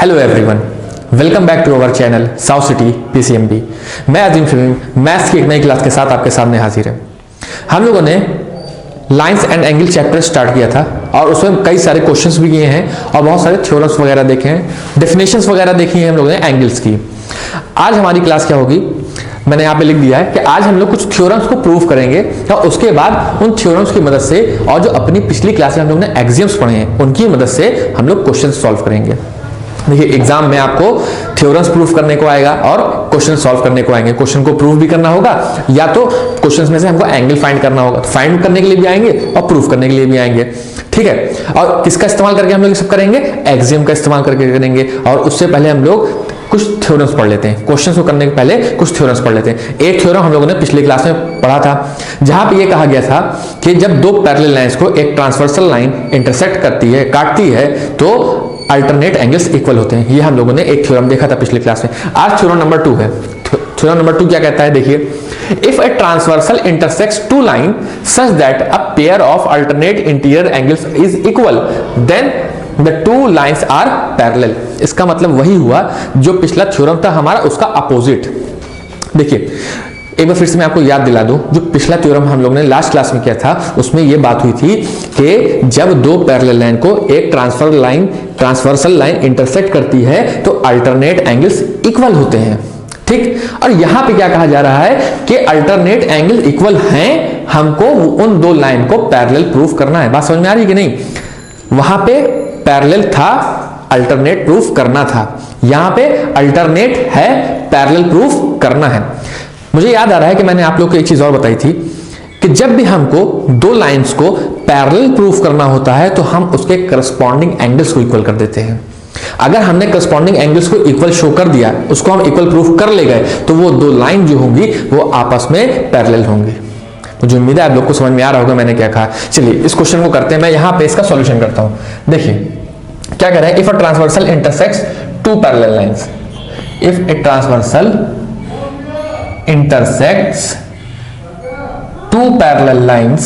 Hello everyone, welcome back to our channel South City PCMB. मैं Azeem Faheem maths की एक नई क्लास के साथ आपके सामने हाजिर है। हम लोगों ने lines and angle chapter start किया था और उसमें कई सारे क्वेश्चंस भी किए हैं और बहुत सारे थ्योरम्स वगैरह देखे हैं, डेफिनेशंस वगैरह देखी हैं हम लोगों ने एंगल्स की। आज हमारी क्लास क्या होगी, मैंने यहाँ पे लिख दिया है कि आज हम लोग कुछ थ्योरम्स को प्रूव करेंगे और उसके बाद उन थ्योरम्स की मदद से और जो अपनी पिछली क्लास में हम लोग ने एक्सियम्स पढ़े हैं उनकी मदद से हम लोग क्वेश्चन सॉल्व करेंगे। देखिए एग्जाम में आपको थ्योरम्स प्रूफ करने को आएगा और क्वेश्चन सॉल्व करने को आएंगे। क्वेश्चन को प्रूफ भी करना होगा या तो क्वेश्चंस में से हमको एंगल फाइंड करना होगा, तो फाइंड करने के लिए भी आएंगे और प्रूफ करने के लिए भी आएंगे। ठीक है, और किसका इस्तेमाल करके हम लोग ये सब करेंगे, एक्सियम का इस्तेमाल करके करेंगे। और उससे पहले हम लोग कुछ थ्योरम्स पढ़ लेते हैं। क्वेश्चंस को करने के पहले कुछ थ्योरम्स पढ़ लेते हैं। एक थ्योरम हम लोगों ने पिछली क्लास में पढ़ा था जहां पे ये कहा गया था कि जब दो पैरेलल लाइंस को एक ट्रांसवर्सल लाइन इंटरसेक्ट करती है, काटती है, तो अल्टरनेट एंगल्स इक्वल होते हैं। ये हम लोगों ने एक थ्योरम देखा था पिछली क्लास में। आज थ्योरम नंबर 2 है। थ्योरम नंबर 2 क्या कहता है, देखिए, if a transversal intersects two line such that a pair of alternate interior angles is equal then the two lines are parallel. इसका मतलब वही हुआ जो पिछला थ्योरम था हमारा, उसका अपोजिट। देखिए एक बार फिर से मैं आपको याद दिला दूं, जो पिछला थ्योरम हम लोग ने लास्ट क्लास में किया था उसमें यह बात हुई थी कि जब दो पैरेलल लाइन को एक ट्रांसवर्सल लाइन इंटरसेक्ट करती है तो अल्टरनेट एंगल्स इक्वल होते हैं। ठीक, और यहां पे क्या कहा जा रहा है कि अल्टरनेट एंगल इक्वल हैं, हमको उन दो लाइन को पैरेलल प्रूफ करना है। बात समझ में आ रही है कि नहीं? वहां पे पैरेलल था, अल्टरनेट प्रूफ करना था। यहां पे अल्टरनेट है, पैरेलल प्रूफ करना है। मुझे याद आ रहा है कि मैंने आप लोग को एक चीज और बताई थी कि जब भी हमको दो लाइंस को पैरेलल प्रूफ करना होता है तो हम उसके करस्पॉन्डिंग एंगल्स को इक्वल कर देते हैं। अगर हमने करस्पॉन्डिंग एंगल्स को इक्वल शो कर दिया, उसको हम इक्वल प्रूफ कर ले गए, तो वो दो लाइन जो होंगी वो आपस में पैरेलल होंगी। मुझे उम्मीद है आप लोग को समझ में आ रहा होगा मैंने क्या कहा। चलिए इस क्वेश्चन को करते हैं, मैं यहां पे इसका सॉल्यूशन करता हूं। देखिए क्या कह रहा है, if a transversal intersects two parallel lines, if a transversal intersects two parallel lines,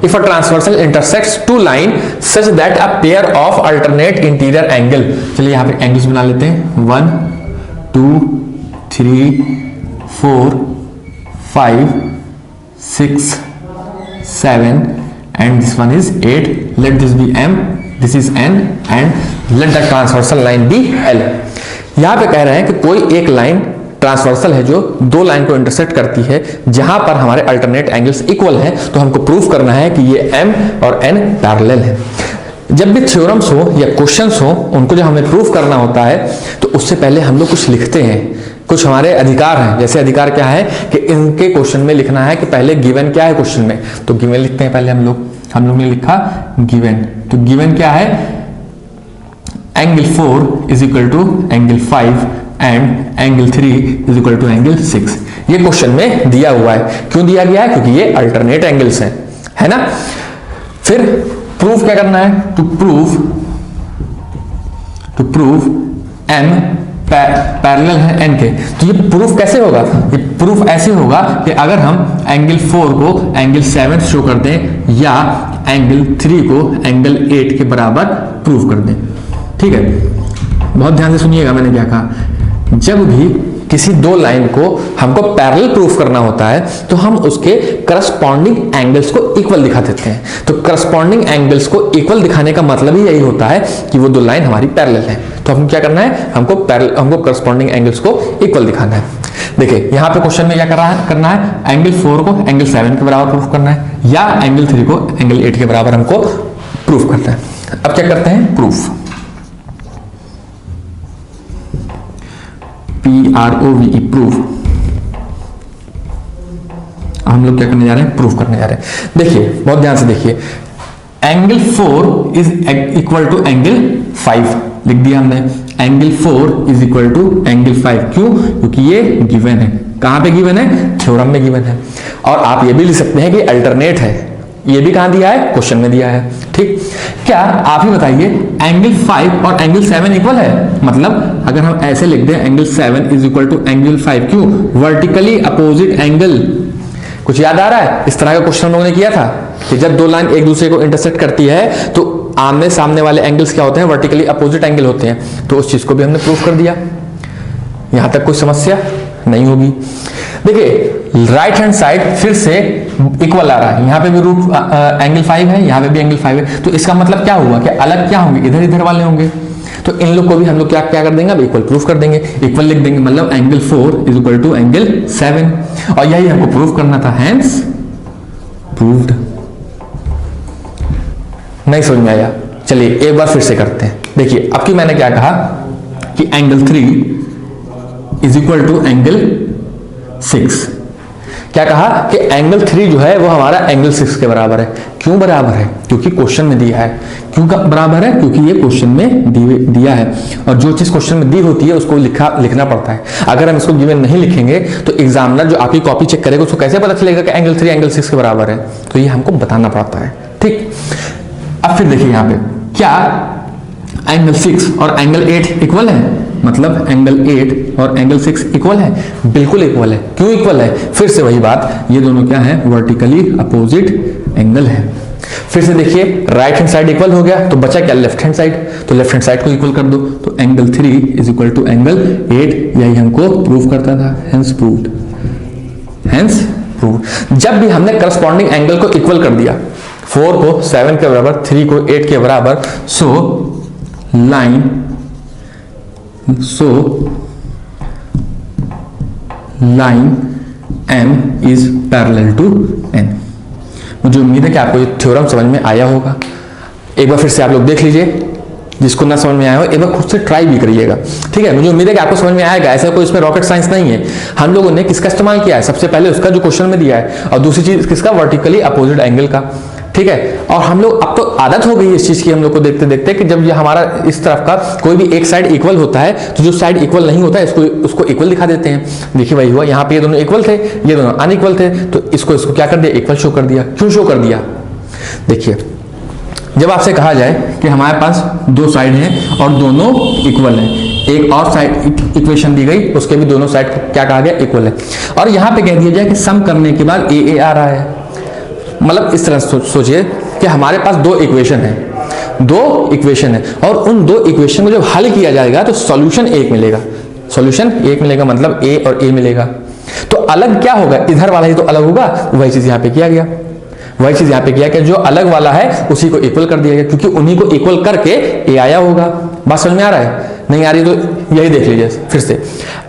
if a transversal intersects two line such that a pair of alternate interior angle, चलिए यहां पे एंगल्स बना लेते हैं, 1 2 3 4 5 6 7 and this one is 8. Let this be M, this is N and let the transversal line be L. यहां पे कह रहे हैं कि कोई एक लाइन ट्रांसवर्सल है जो दो लाइन को इंटरसेक्ट करती है, जहां पर हमारे अल्टरनेट एंगल्स इक्वल हैं, तो हमको प्रूफ करना है कि ये M और N पैरेलल है। जब भी थ्योरम्स हो या क्वेश्चंस हो, उनको जब हमें प्रूफ करना होता है तो उससे पहले हम लोग कुछ लिखते हैं, कुछ हमारे अधिकार हैं। जैसे अधिकार क्या है कि इनके क्वेश्चन में लिखना है कि पहले गिवन क्या है क्वेश्चन में, तो गिवन लिखते हैं पहले हम लोग ने लिखा गिवन। तो गिवन क्या है, angle 4 is equal to angle 5 and angle 3 is equal to angle 6। ये क्वेश्चन में दिया हुआ है। क्यों दिया गया है? क्योंकि ये अल्टरनेट एंगल्स हैं, है ना। फिर प्रूफ क्या करना है, टू प्रूफ m पैरेलल है n के। तो ये प्रूफ कैसे होगा, ये प्रूफ ऐसे होगा कि अगर हम एंगल 4 को एंगल 7 शो कर दें या एंगल 3 को एंगल 8 के बराबर प्रूफ कर दें। ठीक है, बहुत ध्यान से सुनिएगा मैंने क्या कहा। जब भी किसी दो लाइन को हमको पैरेलल प्रूफ करना होता है तो हम उसके करस्पॉन्डिंग एंगल्स को इक्वल दिखा देते हैं। तो करस्पॉन्डिंग एंगल्स को इक्वल दिखाने का मतलब ही यही होता है कि वो दो लाइन हमारी पैरेलल है। तो हम क्या करना है, हमको करस्पॉन्डिंग एंगल्स को इक्वल दिखाना है। देखिए यहां पे क्वेश्चन में क्या करना है, एंगल 4 को एंगल 7 के बराबर प्रूफ करना है या एंगल 3 को एंगल 8 के बराबर हमको प्रूफ करना है। अब क्या करते हैं, प्रूफ, PROVE प्रूफ। हम लोग क्या करने जा रहे हैं, प्रूफ करने जा रहे हैं। देखिए बहुत ध्यान से देखिए, angle 4 is equal to angle 5 लिख दिया हमने। Angle 4 is equal to angle 5, क्यों? क्योंकि ये गिवन है। कहां पे गिवन है, थ्योरम में गिवन है। और आप ये भी लिख सकते हैं कि अल्टरनेट है, ये भी कहां दिया है, क्वेश्चन में दिया है। ठीक, क्या आप ही बताइए, एंगल 5 और एंगल 7 इक्वल है? मतलब अगर हम ऐसे लिख दें angle 7 is equal to angle 5, क्यों? Vertically opposite angle. कुछ याद आ रहा है? इस तरह का क्वेश्चन हम लोगों ने किया था कि जब दो लाइन एक दूसरे को इंटरसेक्ट करती है तो आमने सामने वाले एंगल्स क्या होते हैं, वर्टिकली अपोजिट एंगल होते हैं। तो उस चीज को भी हमने प्रूव कर दिया। यहां तक कोई समस्या नहीं होगी। देखिए राइट हैंड साइड फिर से इक्वल आ रहा है, यहां पे भी रूट एंगल 5 है, यहां पे भी एंगल 5 है। तो इसका मतलब क्या हुआ कि अलग क्या होंगे, इधर इधर वाले होंगे। तो इन लोग को भी हम लोग क्या क्या कर देंगे, अब इक्वल प्रूफ कर देंगे, इक्वल लिख देंगे, मतलब angle 4 is equal to angle 7। और यही हमको प्रूफ करना था, हेंस प्रूव्ड। नहीं समझ में आया? चलिए एक बार फिर से करते हैं। देखिए अब की मैंने क्या कहा कि angle 3 is equal to angle 6। क्या कहा कि एंगल 3 जो है वो हमारा एंगल 6 के बराबर है। क्यों बराबर है? क्योंकि क्वेश्चन में दिया है। क्यों बराबर है? क्योंकि ये क्वेश्चन में दिया है, और जो चीज क्वेश्चन में दी होती है उसको लिखना पड़ता है। अगर हम इसको गिवन नहीं लिखेंगे तो एग्जामिनर जो आपकी कॉपी चेक करेगा उसको कैसे पता चलेगा कि एंगल 3 एंगल 6 के बराबर है? तो ये हमको बताना पड़ता है। ठीक, अब फिर देखिए यहां पे क्या एंगल 6 और एंगल 8 इक्वल है? मतलब एंगल 8 और एंगल 6 इक्वल है? बिल्कुल इक्वल है। क्यों इक्वल है? फिर से वही बात, ये दोनों क्या है, वर्टिकली अपोजिट एंगल है। फिर से देखिए राइट हैंड साइड इक्वल हो गया, तो बचा क्या, लेफ्ट हैंड साइड। तो लेफ्ट हैंड साइड को इक्वल कर दो, तो angle 3 is equal to angle 8। यही हमको प्रूव करता था, हेंस प्रूव्ड। Hence proved. जब भी हमने करस्पॉन्डिंग एंगल को इक्वल कर दिया, 4 को 7 के बराबर, 3 को 8 के बराबर, so line M is parallel to N। मुझे उम्मीद है कि आपको ये थ्योरम समझ में आया होगा। एक बार फिर से आप लोग देख लीजिए, जिसको ना समझ में आया हो एक बार खुद से ट्राई भी करिएगा। ठीक है, मुझे उम्मीद है कि आपको समझ में आएगा। ऐसा कोई इसमें रॉकेट साइंस नहीं है। हम लोगों ने किसका इस्तेमाल किया है? सबसे पहले उसका जो क्वेश्चन में दिया है, और दूसरी चीज किसका, वर्टिकली अपोजिट एंगल का। ठीक है, और हम लोग अब तो आदत हो गई इस चीज की हम लोग को देखते देखते कि जब ये हमारा इस तरफ का कोई भी एक साइड इक्वल होता है तो जो साइड इक्वल नहीं होता है उसको इक्वल दिखा देते हैं। देखिए वही हुआ, यहाँ पे ये दोनों इक्वल थे, ये दोनों अनइक्वल थे, तो इसको क्या कर दिया, इक्वल शो कर दिया। क्यों शो कर दिया? देखिए जब आपसे कहा जाए कि हमारे पास दो साइड हैं और दोनों इक्वल हैं, एक और साइड इक्वेशन दी गई, उसके भी दोनों साइड क्या कहा गया, इक्वल है, और यहां पे कह दिया जाए कि सम करने के बाद ए आ रहा है। मतलब इस तरह सोचिए कि हमारे पास दो इक्वेशन है और उन दो इक्वेशन को जब हल किया जाएगा तो सॉल्यूशन एक मिलेगा, मतलब ए और ए मिलेगा। तो अलग क्या होगा, इधर वाला ही तो अलग होगा। वही चीज यहां पे किया गया कि जो अलग वाला है उसी को इक्वल कर दिया गया, क्योंकि उन्हीं को इक्वल करके ए आया होगा। बात समझ में आ रहा है? नहीं आ रही तो यही देख लीजिए फिर से।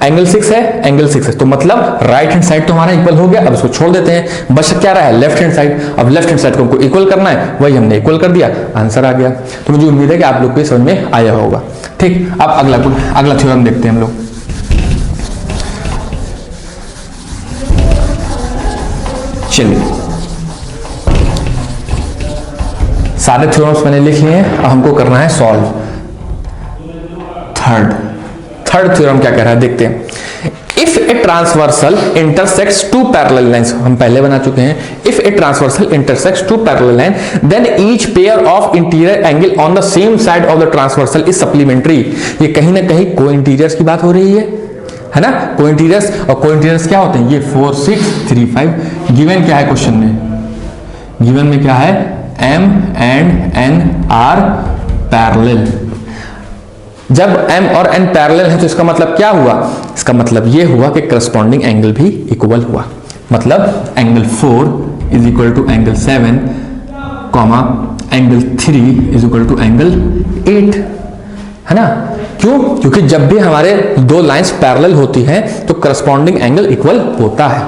एंगल 6 है, तो मतलब राइट हैंड साइड तो हमारा इक्वल हो गया। अब इसको छोड़ देते हैं, बच क्या रहा है, लेफ्ट हैंड साइड। अब लेफ्ट हैंड साइड को हमको इक्वल करना है, वही हमने इक्वल कर दिया, आंसर आ गया। तो मुझे उम्मीद है कि आप लोग को समझ में आया होगा। ठीक, अब अगला थ्योरम देखते हैं हम लोग। चलिए, सारे थ्योरम्स मैंने लिख लिए हैं, अब हमको करना है सॉल्व। थर्ड थ्योरम क्या कह रहा है देखते हैं। If a transversal intersects two parallel lines, हम पहले बना चुके हैं। If a transversal intersects two parallel line then each pair of interior angle on the same side of the transversal is supplementary. ये कहीं ना कहीं को-इंटीरियर्स की बात हो रही है ना। को-इंटीरियर्स, और को-इंटीरियर्स क्या होते हैं, ये 4 6 3 5। गिवन क्या है क्वेश्चन में, गिवन में क्या है, M and N are parallel. जब M और N पैरेलल है तो इसका मतलब क्या हुआ, इसका मतलब ये हुआ कि करस्पॉन्डिंग एंगल भी इक्वल हुआ। मतलब angle 4 is equal to angle 7, angle 3 is equal to angle 8, है ना। क्यों? क्योंकि जब भी हमारे दो लाइंस पैरेलल होती हैं तो करस्पॉन्डिंग एंगल इक्वल होता है,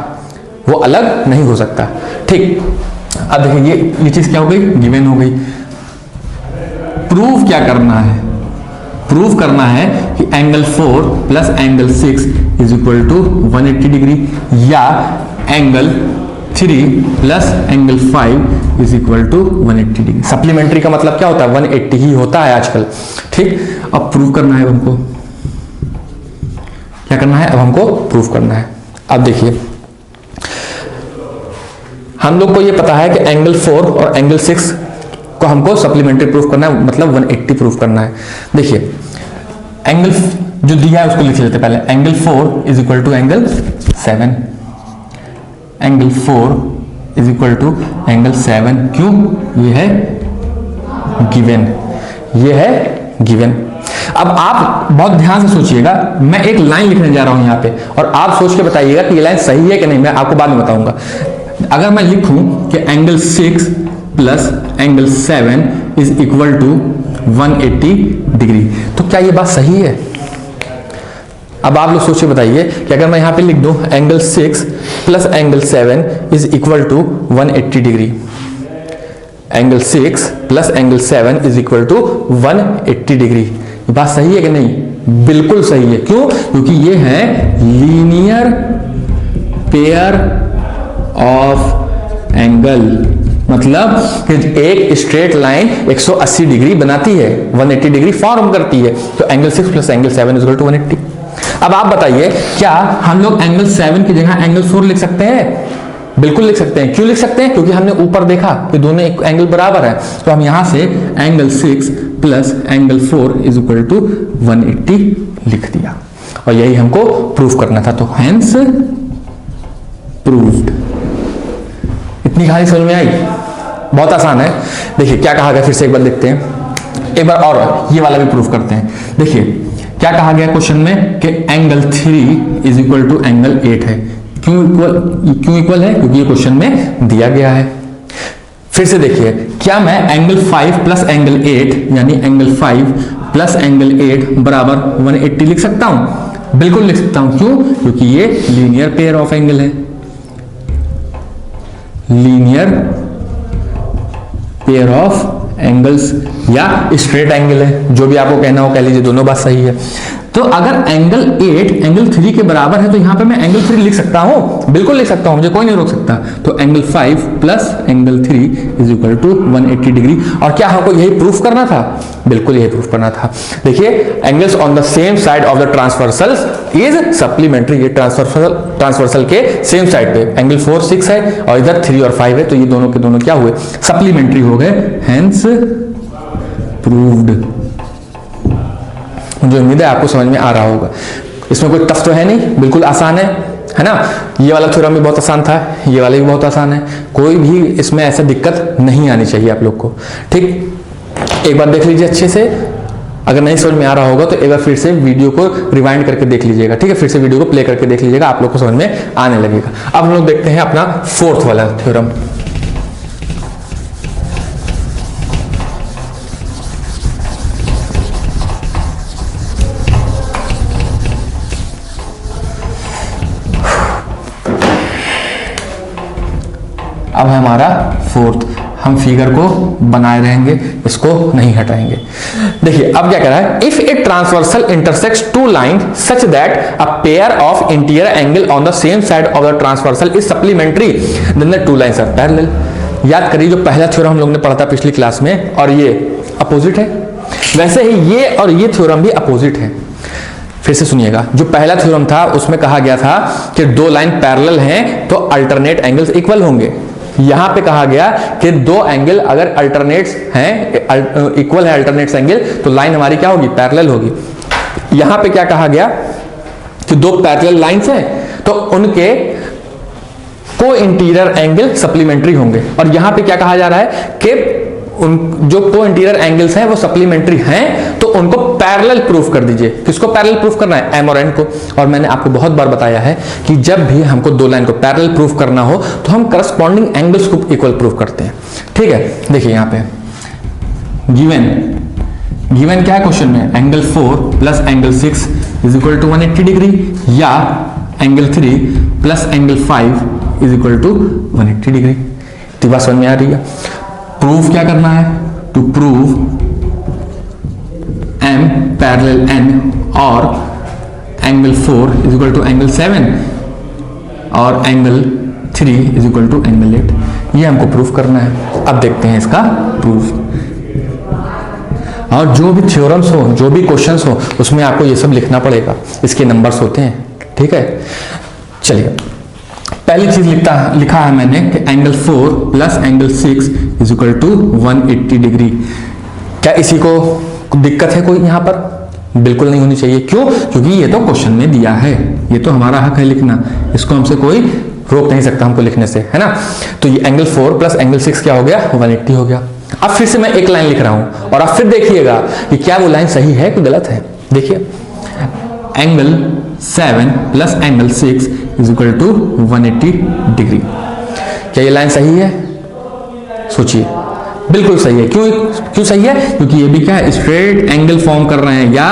वो अलग नहीं हो सकता। ठीक, अब देखिए ये चीज क्या हो गई, गिवन हो गई। प्रूव क्या करना है, प्रूव करना है कि angle 4 plus angle 6 is equal to 180 degree, या angle 3 plus angle 5 is equal to 180 degree. Supplementary का मतलब क्या होता है, 180 ही होता है आजकल। ठीक, अब प्रूव करना है हमको, क्या करना है, अब हमको प्रूव करना है। अब देखिए हम लोग को ये पता है कि एंगल 4 और एंगल 6 को हमको सप्लीमेंट्री प्रूफ करना है, मतलब 180 प्रूफ करना है। देखिए एंगल जो दिया है उसको लिख लेते पहले। Angle 4 is equal to angle 7, angle 4 is equal to angle 7। क्यों? ये है गिवन। ये है गिवन। अब आप बहुत ध्यान से सोचिएगा, मैं एक लाइन लिखने जा रहा हूं यहां पे और आप सोच के बताइएगा कि ये लाइन सही है कि नहीं, मैं आपको बाद में बताऊंगा। अगर मैं लिखूं कि angle 6 plus angle 7 is equal to 180 degree, तो क्या ये बात सही है? अब आप लोग सोचिए बताइए कि अगर मैं यहां पे लिख दूं angle 6 plus angle 7 is equal to 180 degree, angle 6 plus angle 7 is equal to 180 degree, ये बात सही है कि नहीं? बिल्कुल सही है। क्यों? क्योंकि ये है लीनियर पेयर ऑफ एंगल, मतलब कि एक स्ट्रेट लाइन 180 डिग्री बनाती है, 180 डिग्री फॉर्म करती है, तो angle 6 plus angle 7 is equal to 180। अब आप बताइए क्या हम लोग एंगल 7 की जगह एंगल 4 लिख सकते हैं? बिल्कुल लिख सकते हैं। क्यों लिख सकते हैं? क्योंकि हमने ऊपर देखा कि दोनों एक एंगल बराबर है, तो हम यहां से angle 6 plus angle 4 is equal to 180 लिख दिया और यही हमको प्रूफ करना था, तो हेंस प्रूव्ड। इतनी कहानी समझ में आई? बहुत आसान है। देखिए क्या कहा गया, फिर से एक बार देखते हैं, एक बार और ये वाला भी प्रूफ करते हैं। देखिए क्या कहा गया क्वेश्चन में कि angle 3 is equal to angle 8 है। क्यों इक्वल है? क्योंकि ये क्वेश्चन में दिया गया है। फिर से देखिए, क्या मैं एंगल 5 प्लस एंगल 8 यानी एंगल 5 प्लस एंगल 8 बराबर 180 लिख सकता हूं? बिल्कुल लिख सकता हूं। क्यों? क्योंकि ये लीनियर पेयर ऑफ एंगल है, लीनियर पेयर ऑफ एंगल्स या स्ट्रेट एंगल है, जो भी आपको कहना हो कह लीजिए, दोनों बात सही है। तो अगर एंगल 8 एंगल 3 के बराबर है तो यहां पे मैं एंगल 3 लिख सकता हूं, बिल्कुल लिख सकता हूं, मुझे कोई नहीं रोक सकता। तो angle 5 plus angle 3 is equal to 180 degree. और क्या हमको यही प्रूफ करना था? बिल्कुल यही प्रूफ करना था। देखिए angles on the same side of the transversal is supplementary, ये ट्रांसवर्सल के सेम साइड पे एंगल 4 6 है और इधर 3 और 5 है, तो ये दोनों के दोनों क्या हुए? सप्लीमेंट्री हो गए, हेंस प्रूव्ड। मुझे उम्मीद है आपको समझ में आ रहा होगा। इसमें कोई टफ तो है नहीं, बिल्कुल आसान है ना। ये वाला थ्योरम भी बहुत आसान था, ये वाला भी बहुत आसान है, कोई भी इसमें ऐसा दिक्कत नहीं आनी चाहिए आप लोग को। ठीक, एक बार देख लीजिए अच्छे से, अगर नहीं समझ में आ रहा होगा तो एक बार फिर से वीडियो को रिवाइंड करके देख लीजिएगा। ठीक है, फिर से वीडियो को प्ले करके देख लीजिएगा, आप लोग को समझ में आने लगेगा। अब हम लोग देखते हैं अपना फोर्थ वाला थ्योरम। अब है हमारा फोर्थ, हम फिगर को बनाए रहेंगे, इसको नहीं हटाएंगे। देखिए अब क्या कह रहा है, if a transversal intersects two line such that a pair of interior angle on the same side of the transversal is supplementary then the two lines are parallel. याद करिए जो पहला थ्योरम हम लोग ने पढ़ा था पिछली क्लास में, और ये अपोजिट है, वैसे ही ये और ये थ्योरम भी अपोजिट है। फिर से सुनिएगा, जो पहला थ्योरम था उसमें कहा गया था कि दो लाइन पैरेलल हैं तो अल्टरनेट एंगल्स इक्वल होंगे। यहां पे कहा गया कि दो एंगल अगर अल्टरनेट्स हैं, इक्वल है अल्टरनेट्स एंगल, तो लाइन हमारी क्या होगी? पैरेलल होगी। यहां पे क्या कहा गया कि दो पैरेलल लाइंस हैं तो उनके को इंटीरियर एंगल सप्लीमेंट्री होंगे। और यहां पे क्या कहा जा रहा है कि उन जो को इंटीरियर एंगल्स हैं वो सप्लीमेंट्री हैं तो उनको पैरेलल प्रूफ कर दीजिए। किसको पैरेलल प्रूफ करना है? एम और एन को। और मैंने आपको बहुत बार बताया है कि जब भी हमको दो लाइन को पैरेलल प्रूफ करना हो तो हम करस्पॉन्डिंग एंगल्स को इक्वल प्रूफ करते हैं। ठीक है, देखिए यहां पे गिवन क्या है क्वेश्चन में? Angle 4 plus angle 6 is equal to 180 degree, या angle 3 plus angle 5 is equal to 180 degree. तो बात समझ में आ रही है? प्रूफ क्या करना है? To prove m parallel n और angle 4 is equal to angle 7 और angle 3 is equal to angle 8, ये हमको प्रूफ करना है। अब देखते हैं इसका प्रूफ। और जो भी थ्योरम्स हो, जो भी क्वेश्चंस हो, उसमें आपको ये सब लिखना पड़ेगा, इसके नंबर्स होते हैं। ठीक है, चलिए पहली चीज लिखा है मैंने कि angle 4 plus angle 6 is equal to 180 degree. क्या इसी को दिक्कत है कोई यहाँ पर? बिल्कुल नहीं होनी चाहिए। क्यों? क्योंकि ये तो क्वेश्चन में दिया है, ये तो हमारा हक है लिखना, इसको हमसे कोई रोक नहीं सकता हमको लिखने से, है ना। तो ये एंगल 4 प्लस एंगल 6 क्या हो गया? 180 हो गया। अब फिर से मैं एक लाइन लिख रहा हूं और आप फिर देखिएगा कि क्या वो लाइन सही है कि गलत है। देखिए, angle 7 plus angle 6 is equal to 180 degree. क्या ये लाइन सही है? सोचिए, बिल्कुल सही है। क्यों सही है? क्योंकि ये भी क्या है, स्ट्रेट एंगल फॉर्म कर रहे हैं, या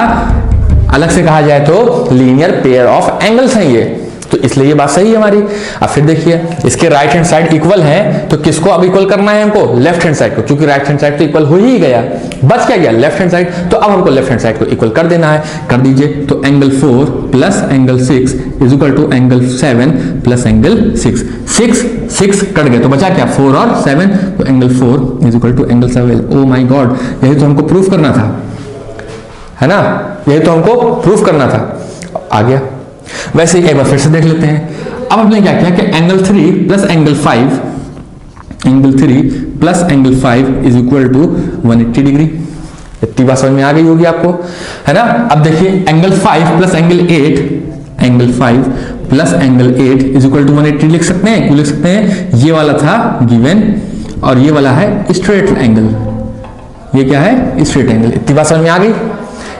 अलग से कहा जाए तो लीनियर पेयर ऑफ एंगल्स हैं ये, तो इसलिए ये बात सही है हमारी। अब फिर देखिए, इसके राइट हैंड साइड इक्वल है, तो किसको अब इक्वल करना है हमको? लेफ्ट हैंड साइड को, क्योंकि राइट हैंड साइड तो इक्वल हो ही गया, बच क्या गया? Left hand side. तो अब हमको लेफ्ट हैंड साइड को इक्वल कर देना है, कर दीजिए। तो angle 4 plus angle 6 is equal to angle 7 plus angle 6। 6 cut गए तो बचा क्या? 4 और 7, तो angle 4 is equal to angle 7। Oh my god, यही तो हमको प्रूफ करना था, है ना? यही तो हमको प्रूफ करना था। आ गया। वैसे ही एक बार फिर से देख लेते हैं। अब हमने क्या किया कि angle 3 plus angle 5, angle 3 plus angle 5 is equal to 180 degree. इतनी बात समझ में आ गई होगी आपको, है ना? अब देखिए, angle 5 plus angle 8, angle 5 plus angle 8 is equal to 180 लिख सकते हैं। क्यों लिख सकते हैं? ये वाला था गिवन और ये वाला है स्ट्रेट एंगल। ये क्या है? Straight angle. इतनी बात समझ में आ गई?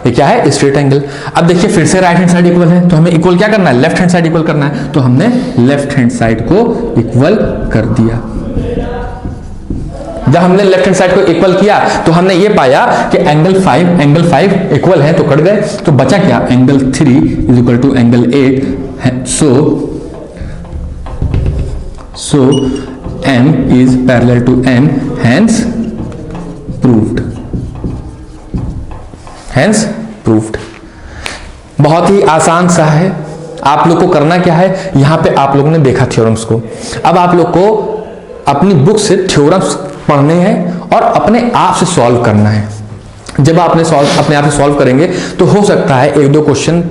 ये क्या है? Straight angle. अब देखिए, फिर से राइट हैंड साइड इक्वल है, तो हमें इक्वल क्या करना है? लेफ्ट हैंड साइड इक्वल करना है, तो हमने लेफ्ट हैंड साइड को इक्वल कर दिया। जब हमने लेफ्ट हैंड साइड को इक्वल किया तो हमने ये पाया कि एंगल 5 इक्वल है, तो कट गए, तो बचा क्या? Angle 3 is equal to angle 8। So M is parallel to N, hence proved। बहुत ही आसान सा है। आप लोग को करना क्या है, यहां पे आप लोगों ने देखा थ्योरम्स को, अब आप लोग को अपनी बुक से थ्योरम्स पढ़ने हैं और अपने आप से सॉल्व करना है। जब आप अपने आप से सॉल्व करेंगे तो हो सकता है एक दो क्वेश्चन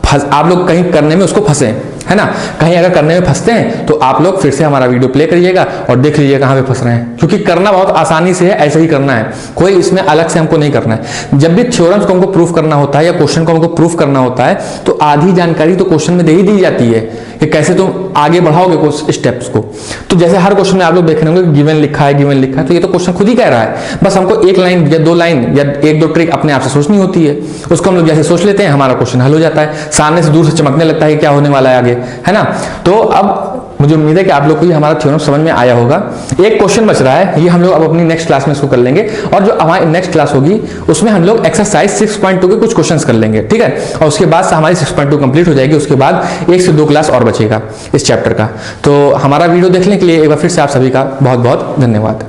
आप लोग कहीं करने में उसको फंसे, है ना? कहीं अगर करने में फंसते हैं तो आप लोग फिर से हमारा वीडियो प्ले करिएगा और देख लीजिए कहां पे फंस रहे हैं, क्योंकि करना बहुत आसानी से है, ऐसे ही करना है, कोई इसमें अलग से हमको नहीं करना है। जब भी थ्योरम्स को हमको प्रूफ करना होता है या क्वेश्चन को हमको प्रूफ करना होता है तो आधी जानकारी तो क्वेश्चन में दे ही दी जाती है कि कैसे तुम आगे बढ़ाओगे स्टेप्स को। तो जैसे हर क्वेश्चन में आप लोग देख रहे होंगे गिवन लिखा है, तो ये तो क्वेश्चन खुद ही कह रहा है, बस हमको एक लाइन या 2 लाइन या 1-2 ट्रिक अपने आप से सोचनी होती है, उसको हम लोग जैसे सोच लेते हैं हमारा क्वेश्चन हल हो जाता है, सामने से दूर से चमकने लगता है कि क्या होने वाला है आगे, है ना? तो अब मुझे उम्मीद है कि आप लोग को ये हमारा थ्योरम समझ में आया होगा। एक क्वेश्चन बच रहा है, ये हम लोग अब अपनी नेक्स्ट क्लास में इसको कर लेंगे, और जो हमारी नेक्स्ट क्लास होगी उसमें हम लोग एक्सरसाइज 6.2 के कुछ क्वेश्चंस कर लेंगे, ठीक है? और उसके बाद हमारी 6.2 कंप्लीट हो जाएगी, उसके बाद 1 से 2 क्लास और बचेगा इस चैप्टर का। तो हमारा वीडियो देखने के लिए एक बार फिर से आप सभी का बहुत बहुत धन्यवाद।